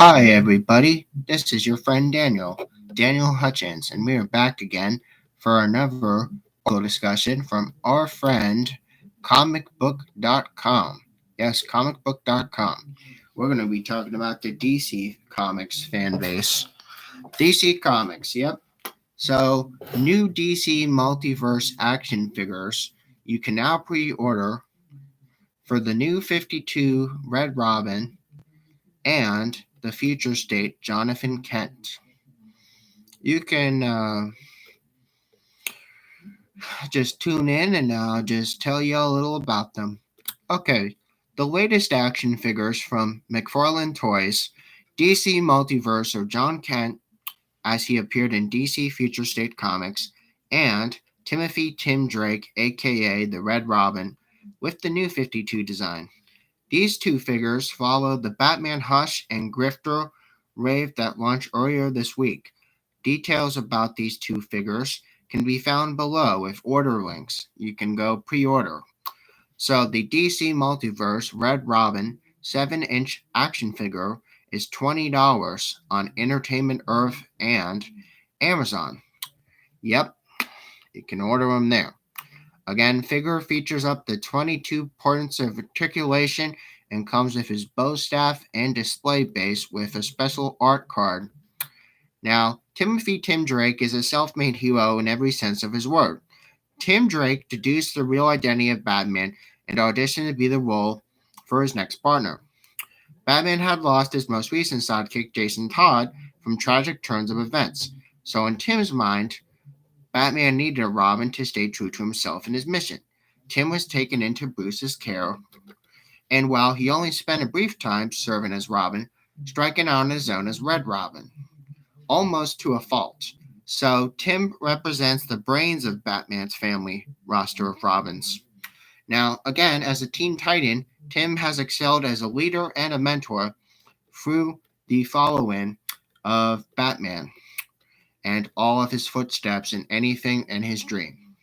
Hi, everybody. This is your friend Daniel Hutchins, and we are back again for another discussion from our friend comicbook.com. Yes, comicbook.com. We're going to be talking about the DC Comics fan base. DC Comics, yep. So, new DC Multiverse action figures you can now pre order for the new 52 Red Robin and the future state Jonathan Kent. You can just tune in and I'll just tell you a little about them. Okay, the latest action figures from McFarlane Toys, DC Multiverse of John Kent as he appeared in DC Future State Comics, and Timothy Tim Drake, aka the Red Robin, with the new 52 design. These two figures follow the Batman Hush and Grifter rave that launched earlier this week. Details about these two figures can be found below with order links. You can go pre order. So, the DC Multiverse Red Robin 7-inch action figure is $20 on Entertainment Earth and Amazon. Yep, you can order them there. Again, figure features up to 22 points of articulation and comes with his bow staff and display base with a special art card. Now, Timothy Tim Drake is a self-made hero in every sense of his word. Tim Drake deduced the real identity of Batman and auditioned to be the role for his next partner. Batman had lost his most recent sidekick, Jason Todd, from tragic turns of events, so in Tim's mind, Batman needed a Robin to stay true to himself and his mission. Tim was taken into Bruce's care, and while he only spent a brief time serving as Robin, striking out on his own as Red Robin, almost to a fault. So Tim represents the brains of Batman's family roster of Robins. Now, again, as a Teen Titan, Tim has excelled as a leader and a mentor through the following of Batman and all of his footsteps in anything in his dream.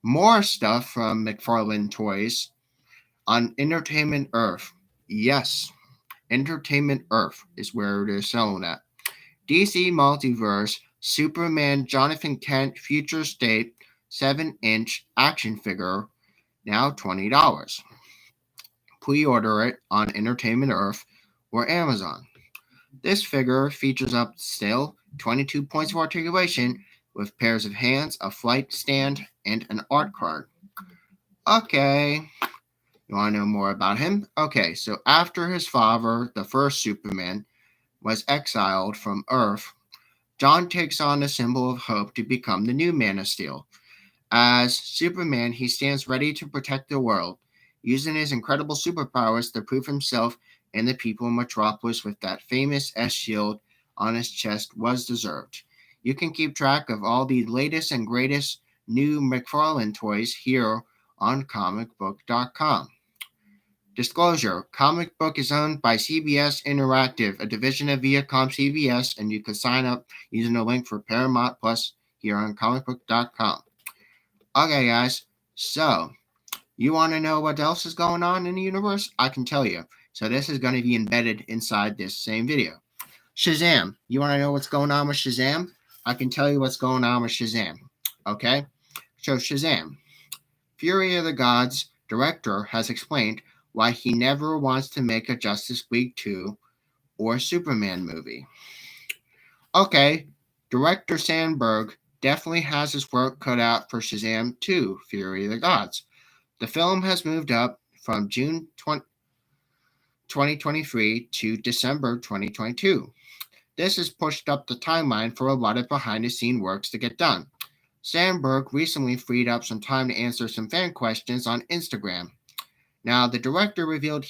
More stuff from McFarlane Toys on Entertainment Earth. Yes, Entertainment Earth is where they're selling at. DC Multiverse Superman Jonathan Kent Future State 7-inch action figure, now $20. Pre-order it on Entertainment Earth or Amazon. This figure features up still 22 points of articulation with pairs of hands, a flight stand, and an art card. Okay, you want to know more about him? Okay, so after his father, the first Superman, was exiled from Earth, John takes on the symbol of hope to become the new Man of Steel. As Superman, he stands ready to protect the world, using his incredible superpowers to prove himself and the people in Metropolis with that famous S shield on his chest was deserved. You can keep track of all the latest and greatest new McFarlane toys here on comicbook.com. Disclosure: Comic Book is owned by CBS Interactive, a division of Viacom CBS, and you can sign up using the link for Paramount Plus here on comicbook.com. Okay, guys, so you want to know what else is going on in the universe? I can tell you. So this is going to be embedded inside this same video. Shazam. You want to know what's going on with Shazam? I can tell you what's going on with Shazam. Okay? So Shazam. Fury of the Gods director has explained why he never wants to make a Justice League 2 or Superman movie. Okay, director Sandberg definitely has his work cut out for Shazam 2, Fury of the Gods. The film has moved up from June 2023 to December 2022. This has pushed up the timeline for a lot of behind-the-scenes works to get done. Sandberg recently freed up some time to answer some fan questions on Instagram. Now, the director revealed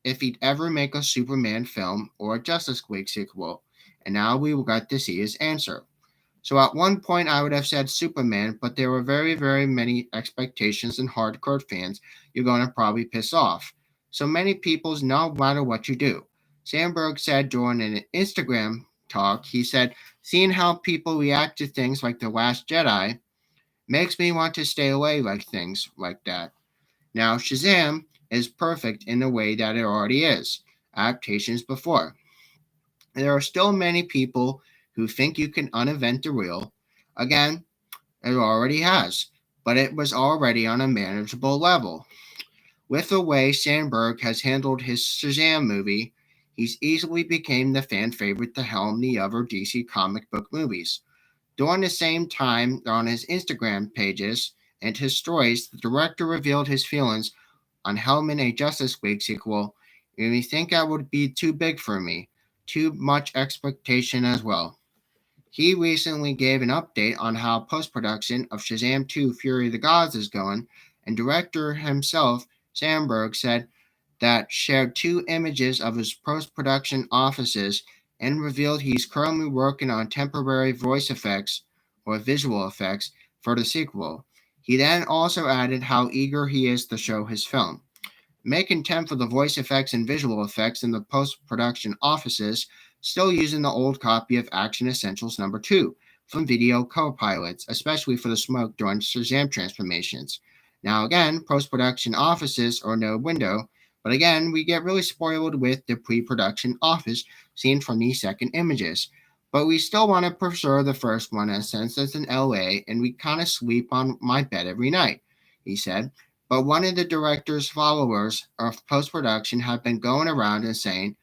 if he'd ever make a Superman film or a Justice League sequel, and now we will get to see his answer. So at one point I would have said Superman, but there were very, very many expectations and hardcore fans you're going to probably piss off. So many people's no matter what you do. Sandberg said during an Instagram talk, he said, seeing how people react to things like The Last Jedi makes me want to stay away like things like that. Now, Shazam is perfect in the way that it already is. Adaptations before. There are still many people who think you can uninvent the wheel. Again, it already has, but it was already on a manageable level. With the way Sandberg has handled his Shazam movie, he's easily became the fan favorite to helm the other DC comic book movies. During the same time on his Instagram pages and his stories, the director revealed his feelings on helming a Justice League sequel, and you think that would be too big for me, too much expectation as well. He recently gave an update on how post production of Shazam 2 Fury of the Gods is going, and director himself, Sandberg, said that shared two images of his post production offices and revealed he's currently working on temporary voice effects or visual effects for the sequel. He then also added how eager he is to show his film. Making 10 for the voice effects and visual effects in the post production offices, still using the old copy of Action Essentials number 2 from Video Co-Pilots, especially for the smoke during Shazam transformations. Now, again, post production offices are no window, but again, we get really spoiled with the pre production office seen from these second images. But we still want to preserve the first one as since it's in LA and we kind of sleep on my bed every night, he said. But one of the director's followers of post production have been going around and saying,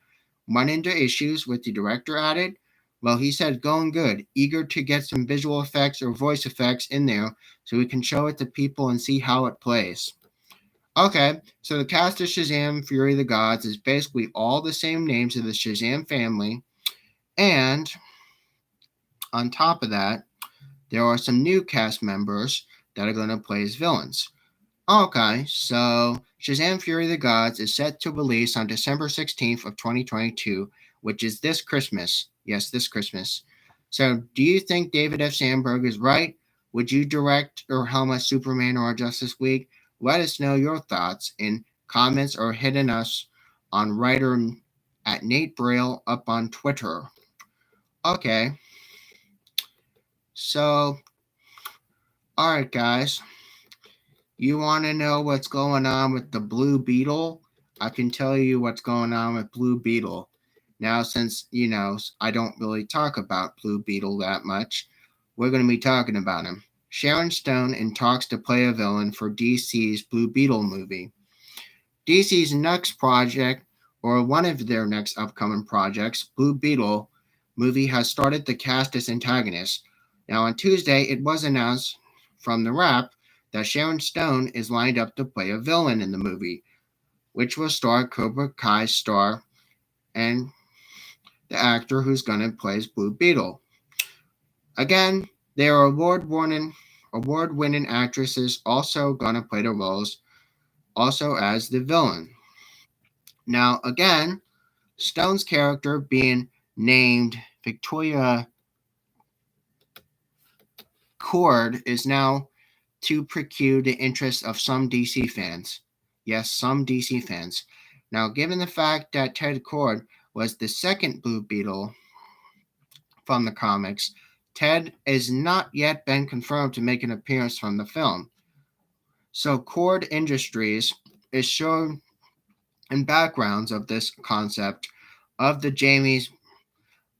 run into issues with the director added? Well, he said going good, eager to get some visual effects or voice effects in there so we can show it to people and see how it plays. Okay, so the cast of Shazam Fury of the Gods is basically all the same names of the Shazam family, and on top of that, there are some new cast members that are going to play as villains. Okay, so Shazam Fury of the Gods is set to release on December 16th of 2022, which is this Christmas. Yes, this Christmas. So, do you think David F. Sandberg is right? Would you direct or helm a Superman or a Justice League? Let us know your thoughts in comments or hitting us on writer at Nate Braille up on Twitter. Okay, so, alright, guys. You want to know what's going on with the Blue Beetle? I can tell you what's going on with Blue Beetle. Now, since, I don't really talk about Blue Beetle that much, we're going to be talking about him. Sharon Stone in talks to play a villain for DC's Blue Beetle movie. DC's next project, or one of their next upcoming projects, Blue Beetle movie, has started to cast its antagonist. Now, on Tuesday, it was announced from The Wrap that Sharon Stone is lined up to play a villain in the movie, which will star Cobra Kai's star and the actor who's going to play Blue Beetle. Again, there are award-winning actresses also going to play the roles, also as the villain. Now, again, Stone's character being named Victoria Cord is now to procure the interest of some DC fans. Yes, some DC fans. Now, given the fact that Ted Kord was the second Blue Beetle from the comics, Ted has not yet been confirmed to make an appearance from the film. So, Kord Industries is shown in backgrounds of this concept of the Jamie's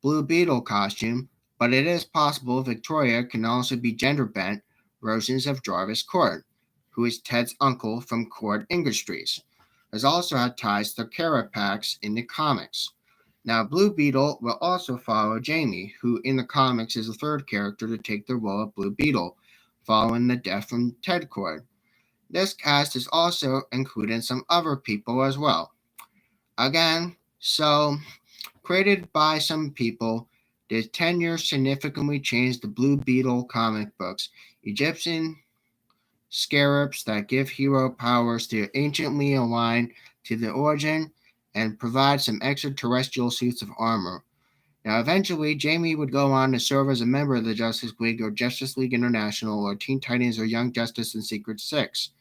Blue Beetle costume, but it is possible Victoria can also be gender bent versions of Jarvis Kord, who is Ted's uncle from Kord Industries, has also had ties to Carapax in the comics. Now, Blue Beetle will also follow Jamie, who in the comics is the third character to take the role of Blue Beetle, following the death from Ted Kord. This cast is also including some other people as well. Again, so created by some people, the tenure significantly changed the Blue Beetle comic books. Egyptian scarabs that give hero powers to anciently align to the origin and provide some extraterrestrial suits of armor. Now, eventually, Jamie would go on to serve as a member of the Justice League or Justice League International or Teen Titans or Young Justice and Secret Six.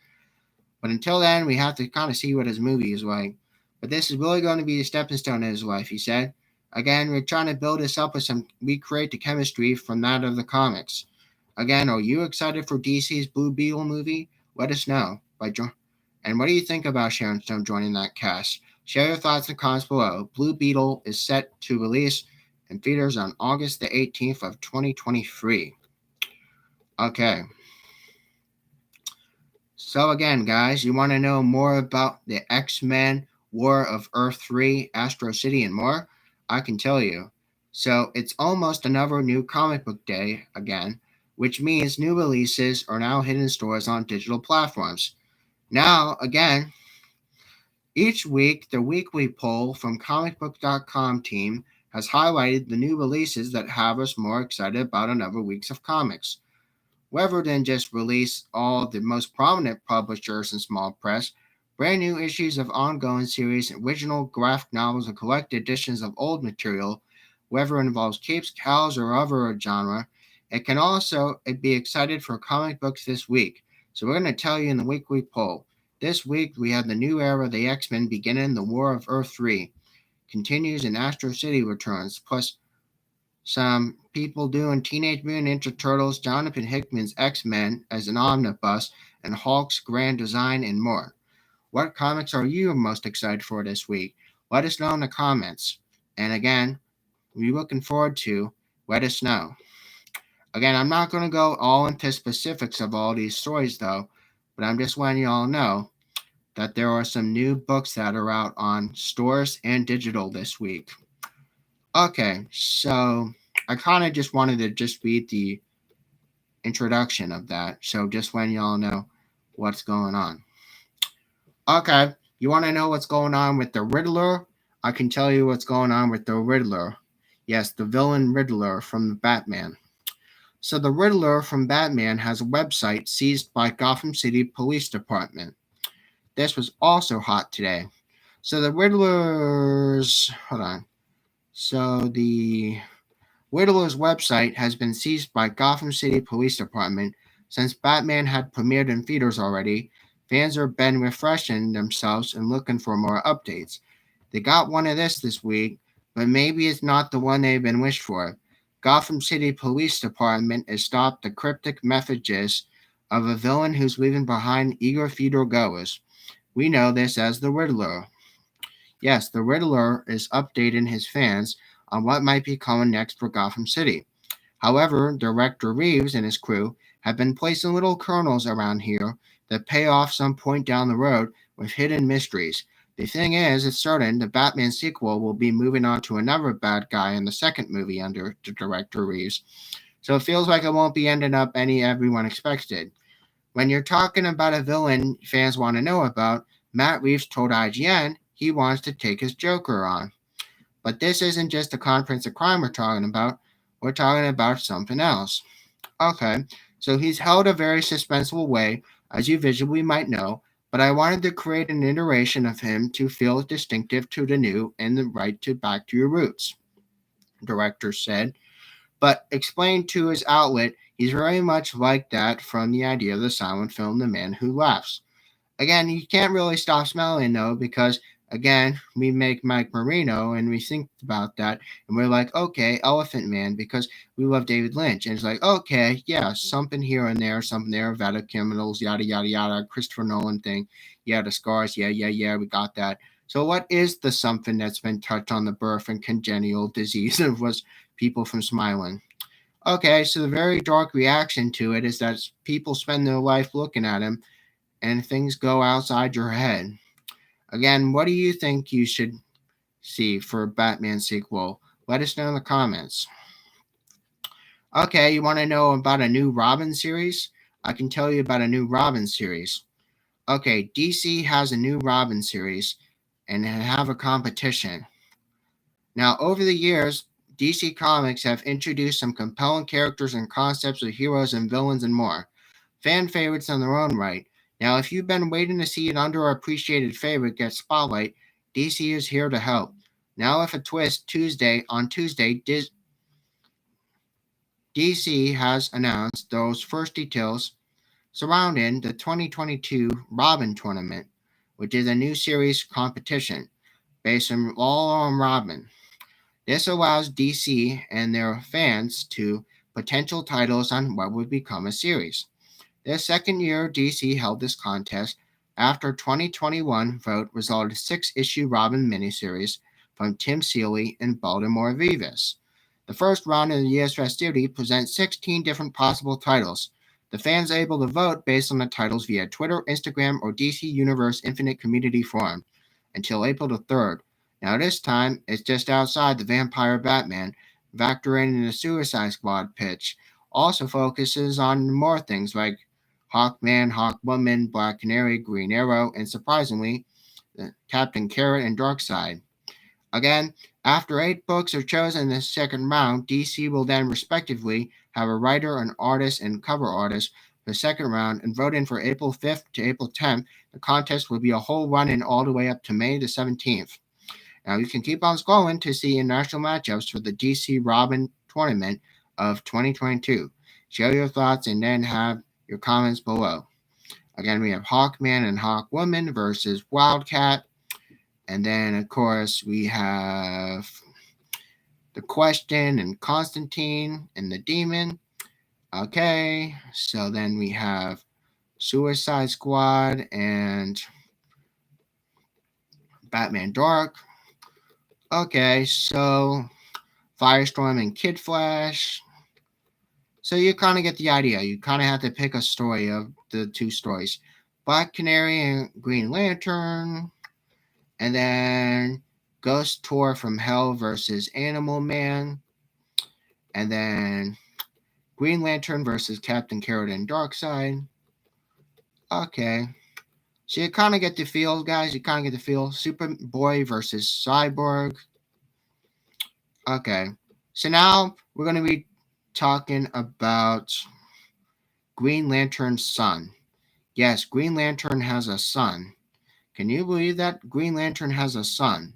But until then, we have to kind of see what his movie is like. But this is really going to be a stepping stone in his life, he said. Again, we're trying to build this up with recreate the chemistry from that of the comics. Again, are you excited for DC's Blue Beetle movie? Let us know. And what do you think about Sharon Stone joining that cast? Share your thoughts in the comments below. Blue Beetle is set to release in theaters on August the 18th of 2023. Okay. So again, guys, you want to know more about the X-Men, War of Earth 3, Astro City, and more? I can tell you. So it's almost another new comic book day again, which means new releases are now hitting stores on digital platforms. Now, again, each week, the weekly poll from comicbook.com team has highlighted the new releases that have us more excited about another weeks of comics. Rather than just release all the most prominent publishers and small press, brand new issues of ongoing series, original graphic novels, and collected editions of old material, whether it involves capes, cows, or other genre, it can also be excited for comic books this week. So we're going to tell you in the weekly poll. This week we have the new era of the X-Men beginning, the War of Earth 3 continues, and Astro City returns, plus some people doing Teenage Mutant Ninja Turtles, Jonathan Hickman's X-Men as an omnibus, and Hulk's grand design, and more. What comics are you most excited for this week? Let us know in the comments. And again, we're looking forward to let us know. Again, I'm not going to go all into specifics of all these stories though, but I'm just letting you all know that there are some new books that are out on stores and digital this week. Okay, so I kind of just wanted to just read the introduction of that, so just letting y'all know what's going on. Okay, you want to know what's going on with the Riddler? I can tell you what's going on with the Riddler. Yes, the villain Riddler from Batman. So the Riddler from Batman has a website seized by Gotham City Police Department. This was also hot today. So the Riddler's Riddler's website has been seized by Gotham City Police Department. Since Batman had premiered in theaters already, fans have been refreshing themselves and looking for more updates. They got one of this week, but maybe it's not the one they've been wished for. Gotham City Police Department has stopped the cryptic messages of a villain who's leaving behind eager theater goers. We know this as the Riddler. Yes, the Riddler is updating his fans on what might be coming next for Gotham City. However, Director Reeves and his crew have been placing little kernels around here that pay off some point down the road with hidden mysteries. The thing is, it's certain the Batman sequel will be moving on to another bad guy in the second movie under Director Reeves. So it feels like it won't be ending up any everyone expected. When you're talking about a villain fans want to know about, Matt Reeves told IGN he wants to take his Joker on. But this isn't just a conference of crime we're talking about. We're talking about something else. Okay, so he's held a very suspenseful way, as you visually might know, but I wanted to create an iteration of him to feel distinctive to the new and the right to back to your roots, director said. But explained to his outlet, he's very much like that from the idea of the silent film The Man Who Laughs. Again, you can't really stop smiling though, because again, we make Mike Marino and we think about that and we're like, okay, Elephant Man, because we love David Lynch. And it's like, okay, yeah, something here and there, something there, Vata criminals, yada, yada, yada, Christopher Nolan thing. Yeah, the scars, yeah, we got that. So what is the something that's been touched on the birth and congenital disease of was people from smiling? Okay, so the very dark reaction to it is that people spend their life looking at him and things go outside your head. Again, what do you think you should see for a Batman sequel? Let us know in the comments. Okay, you want to know about a new Robin series? I can tell you about a new Robin series. Okay, DC has a new Robin series and they have a competition. Now, over the years, DC Comics have introduced some compelling characters and concepts of heroes and villains and more. Fan favorites in their own right. Now, if you've been waiting to see an underappreciated favorite get spotlight, DC is here to help. Now, with a twist, on Tuesday, DC has announced those first details surrounding the 2022 Robin Tournament, which is a new series competition based all on Robin. This allows DC and their fans to potential titles on what would become a series. The second year DC held this contest after 2021 vote resulted 6-issue Robin miniseries from Tim Seeley and Baltimore Vivas. The first round of the year's festivity presents 16 different possible titles. The fans are able to vote based on the titles via Twitter, Instagram, or DC Universe Infinite Community Forum until April the 3rd. Now, this time, it's just outside the Vampire Batman, factoring in the Suicide Squad pitch. Also focuses on more things like Hawkman, Hawkwoman, Black Canary, Green Arrow, and surprisingly, Captain Carrot and Darkseid. Again, after 8 books are chosen in the second round, DC will then respectively have a writer, an artist, and cover artist for the second round and vote in for April 5th to April 10th. The contest will be a whole run-in all the way up to May the 17th. Now you can keep on scrolling to see international matchups for the DC Robin tournament of 2022. Share your thoughts and then have your comments below. Again, we have Hawkman and Hawkwoman versus Wildcat. And then, of course, we have the Question and Constantine and the Demon. Okay, so then we have Suicide Squad and Batman Dark. Okay, so Firestorm and Kid Flash. So you kind of get the idea. You kind of have to pick a story of the 2 stories. Black Canary and Green Lantern. And then Ghost Tour from Hell versus Animal Man. And then Green Lantern versus Captain Carrot and Darkseid. Okay. So you kind of get the feel, guys. You kind of get the feel. Superboy versus Cyborg. Okay. So now we're going to be talking about Green Lantern's son. Yes, Green Lantern has a son. Can you believe that? Green Lantern has a son,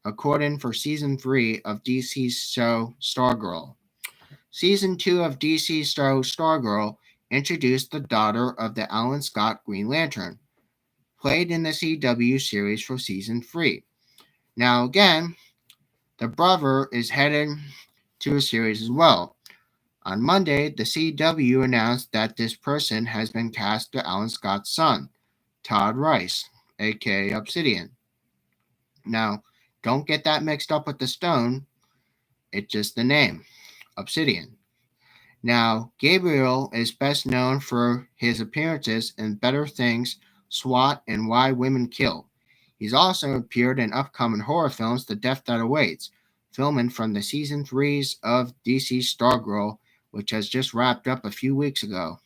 according for Season 3 of DC's show Stargirl. Season 2 of DC's show Stargirl introduced the daughter of the Alan Scott Green Lantern, played in the CW series for Season 3. Now again, the brother is headed to a series as well. On Monday, the CW announced that this person has been cast to Alan Scott's son, Todd Rice, aka Obsidian. Now, don't get that mixed up with the stone. It's just the name, Obsidian. Now, Gabriel is best known for his appearances in Better Things, SWAT, and Why Women Kill. He's also appeared in upcoming horror films The Death That Awaits, filming from the Season 3s of DC's Stargirl, which has just wrapped up a few weeks ago.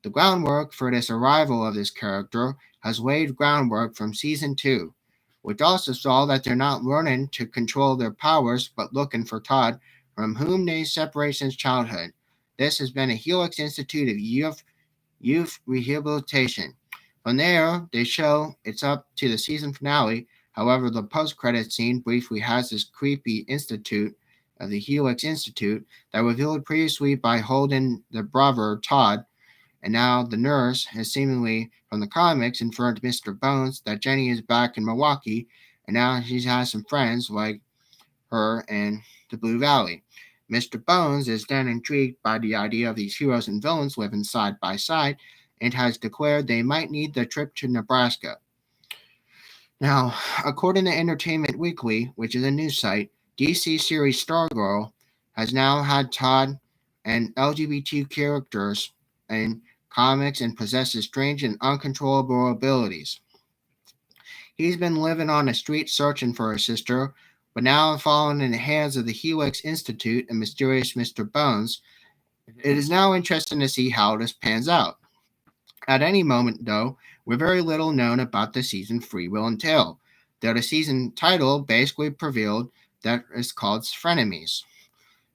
The groundwork for this arrival of this character has laid groundwork from Season 2, which also saw that they're not learning to control their powers but looking for Todd, from whom they separate since childhood. This has been a Helix Institute of Youth Rehabilitation. From there, they show it's up to the season finale. However, the post-credit scene briefly has this creepy institute of the Helix Institute that revealed previously by holding the brother Todd, and now the nurse has seemingly from the comics informed Mr. Bones that Jenny is back in Milwaukee, and now she has some friends like her in the Blue Valley. Mr. Bones is then intrigued by the idea of these heroes and villains living side by side and has declared they might need the trip to Nebraska. Now, according to Entertainment Weekly, which is a news site, DC series Stargirl has now had Todd and LGBT characters in comics and possesses strange and uncontrollable abilities. He's been living on the street searching for his sister, but now fallen in the hands of the Helix Institute and mysterious Mr. Bones. It is now interesting to see how this pans out. At any moment, though, with very little known about the season 3 will entail, though the season title basically revealed that it's called Frenemies.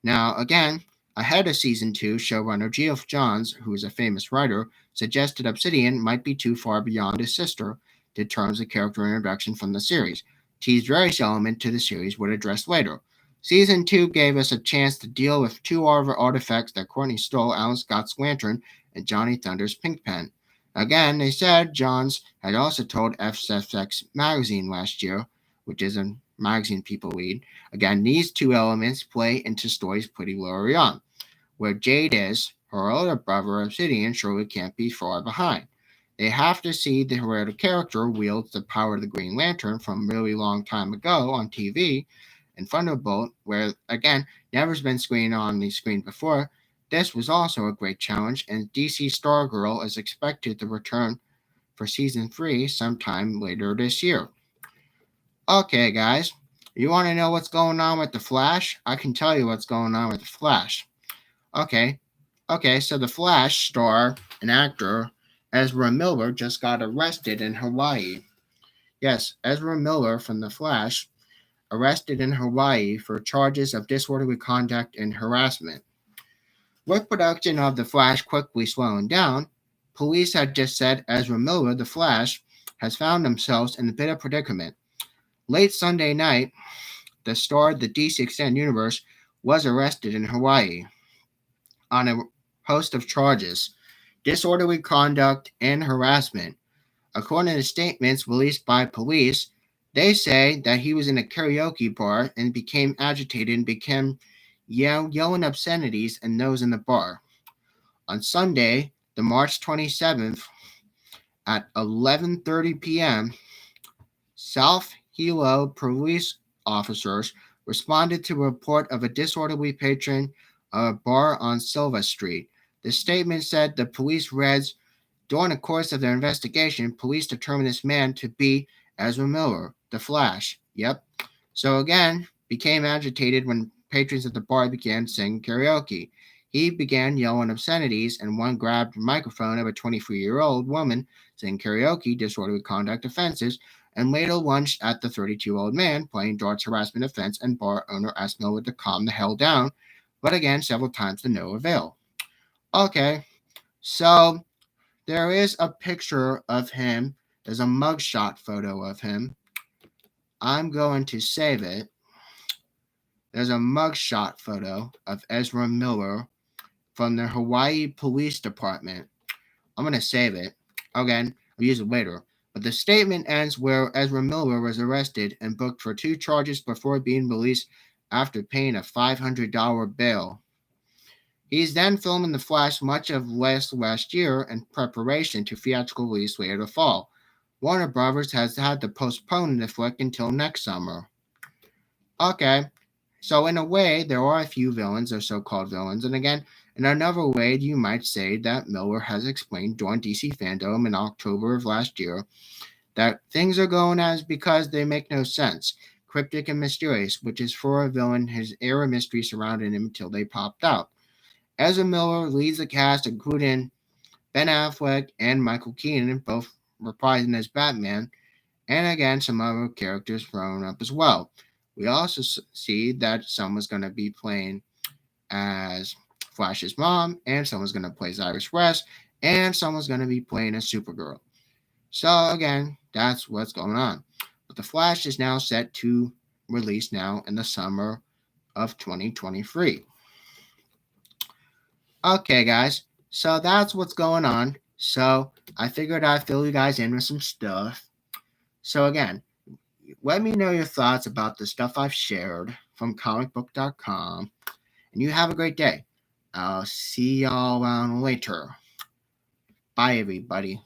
Now, again, ahead of Season 2, showrunner Geoff Johns, who is a famous writer, suggested Obsidian might be too far beyond his sister in terms of character introduction from the series, teased various elements to the series would address later. Season 2 gave us a chance to deal with 2 other artifacts that Courtney stole, Alan Scott's Lantern and Johnny Thunder's Pink Pen. Again, they said Johns had also told FXX Magazine last year, which is a magazine people read. Again, these 2 elements play into stories pretty early on. Where Jade is, her older brother Obsidian surely can't be far behind. They have to see the heroic character wields the power of the Green Lantern from a really long time ago on TV, and Thunderbolt, where again never's been screened on the screen before. This was also a great challenge, and DC Stargirl is expected to return for season 3 sometime later this year. Okay, guys, you want to know what's going on with the Flash? I can tell you what's going on with the Flash. Okay, so the Flash star and actor Ezra Miller just got arrested in Hawaii. Yes, Ezra Miller from The Flash, arrested in Hawaii for charges of disorderly conduct and harassment. With production of The Flash quickly slowing down, police had just said Ezra Miller, The Flash, has found themselves in a bit of predicament. Late Sunday night, the star of the DC Extended Universe was arrested in Hawaii on a host of charges, disorderly conduct and harassment. According to statements released by police, they say that he was in a karaoke bar and became agitated and began yelling obscenities and those in the bar. On Sunday, the March 27th, at 11:30 p.m., South Hilo police officers responded to a report of a disorderly patron of a bar on Silva Street. The statement said the police read, during the course of their investigation, police determined this man to be Ezra Miller, the Flash. Yep. So again, became agitated when patrons at the bar began singing karaoke. He began yelling obscenities, and one grabbed the microphone of a 23-year-old woman singing karaoke, disorderly conduct offenses, and later lunged at the 32-year-old man playing darts harassment offense, and bar owner asked Miller to calm the hell down, but again several times to no avail. Okay, so there is a picture of him. There's a mugshot photo of him. I'm going to save it. There's a mugshot photo of Ezra Miller from the Hawaii Police Department. I'm going to save it. Again, I'll use it later. But the statement ends where Ezra Miller was arrested and booked for 2 charges before being released after paying a $500 bail. He's then filming The Flash much of last year in preparation to theatrical release later the fall. Warner Brothers has had to postpone the flick until next summer. Okay, so in a way, there are a few villains, or so-called villains, and again, in another way, you might say that Miller has explained during DC Fandom in October of last year that things are going as because they make no sense, cryptic and mysterious, which is for a villain his air of mystery surrounding him until they popped out. Ezra Miller leads the cast, including Ben Affleck and Michael Keaton, both reprising as Batman, and again some other characters thrown up as well. We also see that someone's going to be playing as Flash's mom, and someone's going to play as Iris West, and someone's going to be playing as Supergirl. So again, that's what's going on. But The Flash is now set to release now in the summer of 2023. Okay, guys, so that's what's going on. So I figured I'd fill you guys in with some stuff. So again, let me know your thoughts about the stuff I've shared from comicbook.com. And you have a great day. I'll see y'all around later. Bye, everybody.